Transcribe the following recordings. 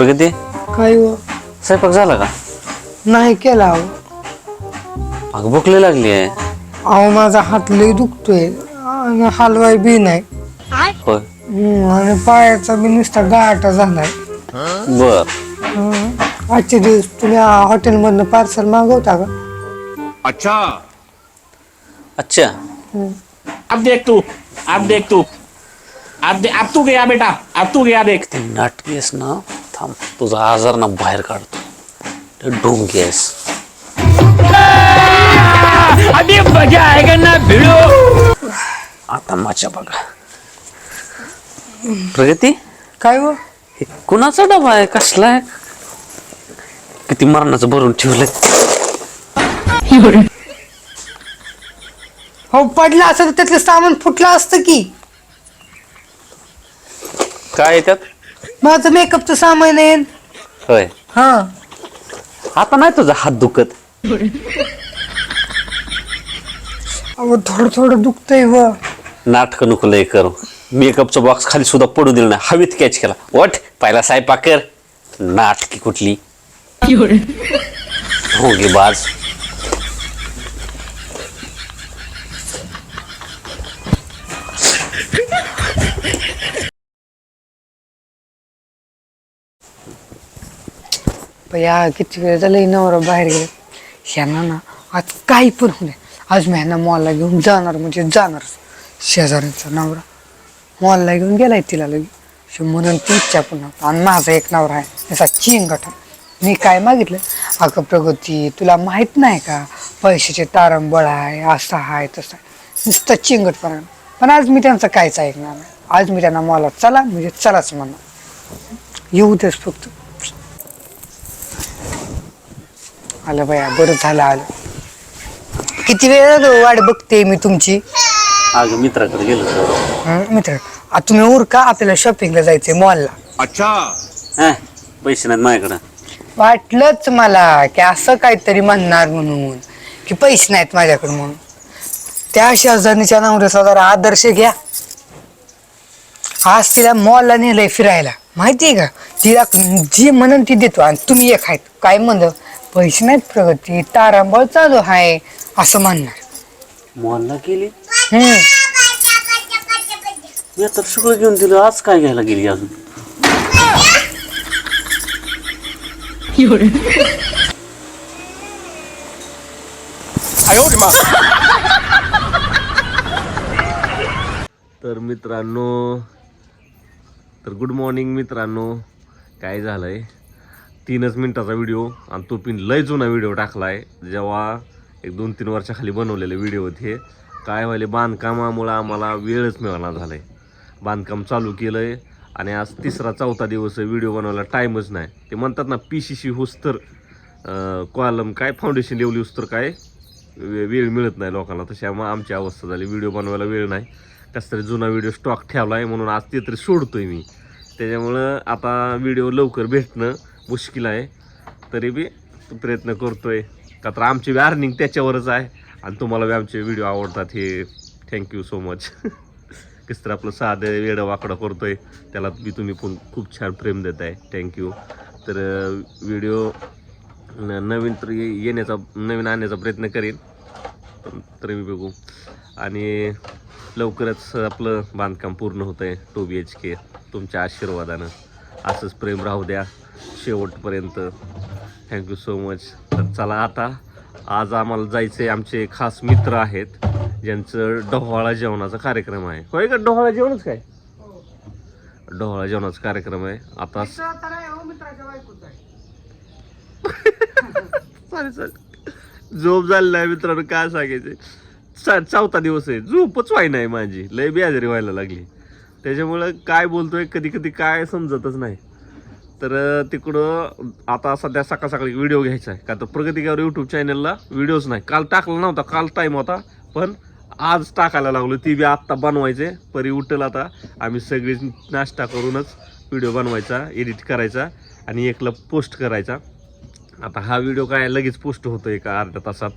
प्रगती काय हो? स्वयंपाक झाला का? नाही केला अहो. अगं भूक लई लागली आहे. अहो माझा हात लय दुखतोय आणि हलवाय बी नाही. होय. आणि पायाचा बी नुसता गाठा झालाय. बर. आजचे दिवस तुम्ही हॉटेलमधनं पार्सल मागवता का? अच्छा अच्छा. अब देख तू अब देख तू अब तू गया बेटा अब तू गया देख ते नाटकी आहेस ना, थांब तुझा आजार ना बाहेर काढतो. ते ढोंगी आहेस. अभी मजा आएगा ना भिड़ो. आता माझ्या बघा. प्रगती काय हो? हे कुणाचा डबा आहे? कसला आहे? किती मरणाचं भरून ठेवलंय. हो पडला असं तर त्यातलं सामान फुटलं असतं की. काय त्यात? माझं मेकअपचं सामान आहे. होय. हा आता नाही तुझा हात दुखत. अहो थोडं थोडं दुखतंय व. नाटक नको लय करू. मेकअपचा बॉक्स खाली सुद्धा पडू दिला नाही, हवेत कॅच केला. वट पहिला स्वयंपाक कर. नाटकी कुठली ढोंगी बाज. या किती वेळ झालं नवरा बाहेर गेले. ह्यांना ना आज काही पण होऊ दे, आज मी ह्यांना मॉलला घेऊन जाणार म्हणजे जाणार. शेजाऱ्यांचा नवरा मॉलला घेऊन गेलाय तिला लगे म्हणून ती इच्छा पण नव्हतं. आणि माझा एक नवरा आहे त्याचा चिंगठा. मी काय मागितलं, अगं प्रगती तुला माहित नाही का पैशाचे तारंबळ आहे, असं आहे तसं आहे, नुसतं चिंगटपणा. पण आज मी त्यांचं काहीच ऐकणार नाही. आज मी त्यांना मॉलात चला म्हणजे चलाच म्हणणार. येऊ देस फक्त. आलं बया, बरं झालं आलं. किती वेळ झालं वाट बघते मी तुमची. अगं मित्राकडे गेलो सर. मित्र तुम्ही उरका, आपल्याला शॉपिंगला जायचंय मॉलला. अच्छा पैसे नाहीत माझ्याकडं. वाटलंच मला की असं काहीतरी म्हणणार म्हणून, की पैसे नाहीत माझ्याकडे म्हणून. त्या शेजारणीच्या नवऱ्याचा जरा आदर्श घ्या. आज तिला मॉलला नेलंय फिरायला, माहितीये का? तिला जी म्हणून ती देतो आणि तुम्ही एक आहेत काय म्हणलं, पैसे नाहीत प्रगती, तारांबळ चालू आहे असं म्हणणार. मॉलला गेली. मी आता सगळं घेऊन दिलं, आज काय घ्यायला गेली अजून? तर मित्रांनो, तर गुड मॉर्निंग मित्रांनो. काय झालंय, 3च मिनिटाचा व्हिडिओ आणि तो पण लय जुना व्हिडिओ टाकलाय. जेव्हा एक 2-3 वर्षाखाली बनवलेले व्हिडिओ होते. काय व्हायले, बांधकामामुळं आम्हाला वेळच मिळाला झालाय. बांधकाम चालू केलंय आणि आज 3रा-4था दिवस व्हिडिओ बनवायला टाईमच नाही. ते म्हणतात ना PCC होस तर कॉलम काय फाउंडेशन लेवल होस तर काय वेळ मिळत नाही लोकांना. तशी आमची अवस्था झाली. व्हिडिओ बनवायला वेळ नाही. कसं तरी जुना व्हिडिओ स्टॉक ठेवला आहे म्हणून आज ते तरी सोडतोय मी. त्याच्यामुळं आता व्हिडिओ लवकर भेटणं मुश्किल आहे. तरी बी प्रयत्न करतोय, का तर आमची अर्निंग त्याच्यावरच आहे. आणि तुम्हाला बी आमचे व्हिडिओ आवडतात, हे थँक्यू सो मच. कसं तर आपलं साधं वेडं वाकडं करतोय त्याला बी तुम्ही पण खूप छान प्रेम देत आहे, थँक्यू. तर व्हिडिओ नवीन तर नवीन आणण्याचा प्रयत्न करेन, तरी मी बघू. आणि लवकरच आपलं बांधकाम पूर्ण होतं आहे 2 BHK. तुमच्या आशीर्वादानं असंच प्रेम राहू द्या शेवटपर्यंत. Thank you so much. तर चला आता, आज आम्हाला जायचं आहे. आमचे खास मित्र आहेत ज्यांचं डोहाळा जेवणाचा कार्यक्रम आहे. होय का, डोहाळा जेवणच काय? डोहाळा जेवणाचा कार्यक्रम आहे आता. झोप झालेला आहे मित्रांनो, काय सांगायचं. 4था दिवस आहे, झोपच व्हाय नाही माझी, लय बेजारी व्हायला लागली. त्याच्यामुळं काय बोलतोय कधी कधी काय समजतच नाही. तर तिकडं आता सध्या सकाळ सकाळी व्हिडिओ घ्यायचा आहे, का तर प्रगतीगावर यूट्यूब चॅनलला व्हिडिओज नाही. काल टाकला नव्हता, काल टाईम होता, पण आज टाकायला लागलो. ती बी आत्ता बनवायचे. परी उठल आता, आम्ही सगळीच नाश्ता करूनच व्हिडिओ बनवायचा, एडिट करायचा आणि एकला पोस्ट करायचा. आता हा व्हिडिओ काय लगेच पोस्ट होतो एका अर्ध्या तासात.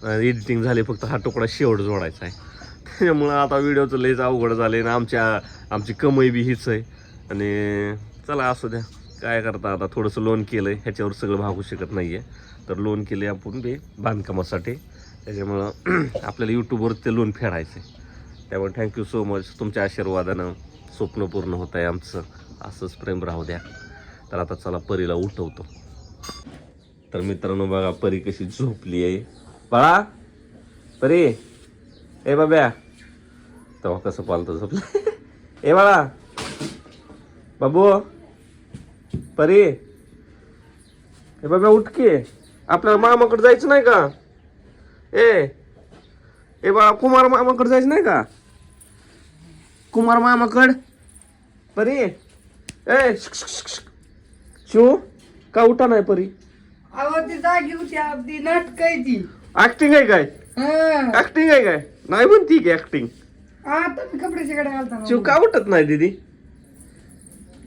एडिटिंग झाले, फक्त हा तुकडा शेवट जोडायचा आहे. त्यामुळं आता व्हिडिओचं लयच अवघड झालं आहे ना. आमची कमाई बी हीच आहे. आणि चला असू द्या. काय करता आता थोडंसं लोन केलंय, ह्याच्यावर सगळं भागू शकत नाहीये. तर लोन केले आपण ते बांधकामासाठी, त्याच्यामुळं आपल्याला यूट्यूबवर ते लोन फेडायचं आहे. त्यामुळे थँक्यू सो मच. तुमच्या आशीर्वादानं स्वप्न पूर्ण होत आहे आमचं. असंच प्रेम राहू द्या. तर आता चला परीला उठवतो. तर मित्रांनो बघा परी कशी झोपली आहे. बाळा परी, ए बाब्या, तेव्हा कसं पालतं झोपलं. ए बाळा, बाबू, परी, ए बाब्या उठके, आपल्याला मामाकडे जायचं नाही का? ए बाळा, कुमार मामाकडे जायचं नाही का? कुमार मामाकड. परी, ए शिव, का उठा नाही परी? अहो ती जागी होती आपली नाटक आहे ती. ऍक्टिंग आहे काय? हा. ऍक्टिंग आहे काय? नाही म्हणती की ऍक्टिंग. आता मी कपडे शिकडे घालताना शिव का उठत नाही दीदी?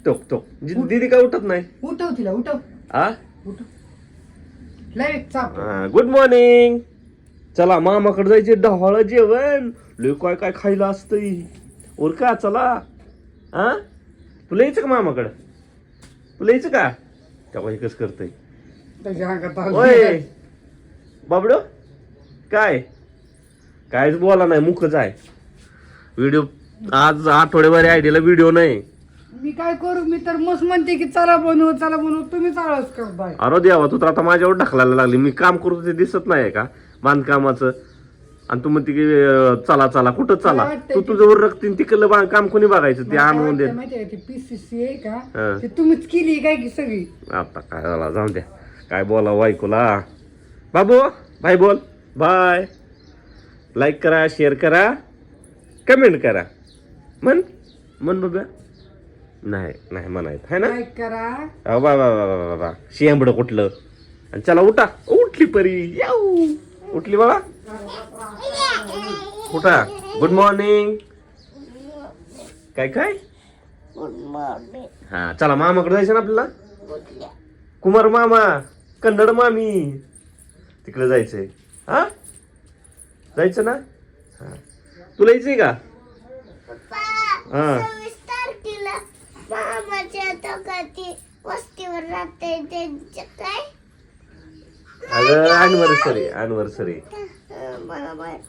टोक टोक, दीदी का उठत नाही? उठव तिला, उठव आ उठव. लय चाप. Good morning. चला मामाकडे जायचे, ढवाळ जेवण, लय काय काय खायला असतंय. ओर का चला. हा तुला यायचं का मामाकडं? तुला यायचं का? तेव्हा हे कसं करतय. त्याच्या अंगात आलं. ओय बाबडो, काय कायच बोला नाही, मुखच आहे. व्हिडिओ आज आठवड्याभर आयडीला व्हिडिओ नाही. मी काय करू, मी तर मस्त म्हणते की चला बनवू चला बनवू, तुम्ही चालच करताय. अरे देवा, तू तर आता माझ्यावर ढकलायला लागली. मी काम करतो ते दिसत नाही का बांधकामाचं, आणि तू म्हणते की चला चला. कुठं चला? तू तुझ्यावर रक्तीन तिकडलं काम कोणी बघायचं? ते आणून दे. माहितीये ती PCC आहे हा. का, ते तुम्हीच केली काय की सगळी. आता काय झाला, जाऊ द्या. काय बोलावं ऐकूला. बाबू बाय बोल. बाय. लाईक करा, शेअर करा, कमेंट करा. म्हण म्हण बाबा. नाही नाही म्हणायचं है ना. लाईक करा. वा वा वा वा वा, शेंबड कुठलं. आणि चला उठा. उठली परी, याऊ उठली बाबा. उठा. Good morning. काय काय? हा चला मामाकडे जायचं ना आपल्याला. कुमार मामा, कन्नड मामी, तिकडे जायचंय. हा जायचं ना. हा तुला यायचंय का? हा अगं अॅनिव्हर्सरी.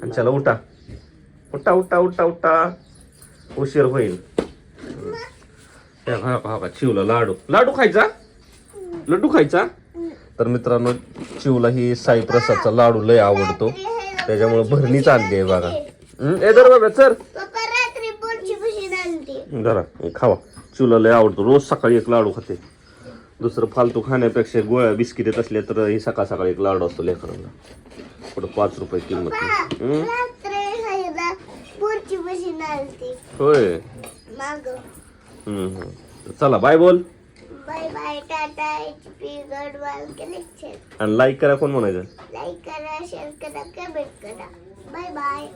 आणि चला उठा उठा उठा उठा उठा, उशीर होईल. चिवला लाडू खायचा, लड्डू खायचा. तर मित्रांनो चिवला ही साई प्रसादचा लाडू लय आवडतो, त्याच्यामुळे भरणीच आणली आहे बघा. ए दर बाबा चल जरा खावा. चिवला लय आवडतो, रोज सकाळी एक लाडू खाते. दुसरं फालतू खाण्यापेक्षा गोळ्या बिस्किट असले तर ही सकाळ सकाळी एक लाडू असतो लेकरांना. पुढे 5 रुपये किंमत. होय. चला बाय बोल. Bye bye, tata, HP, Gadwal collection. आणि लाईक करा. कोण म्हणायचं? लाईक करा, शेअर करा, कमेंट करा. Bye bye.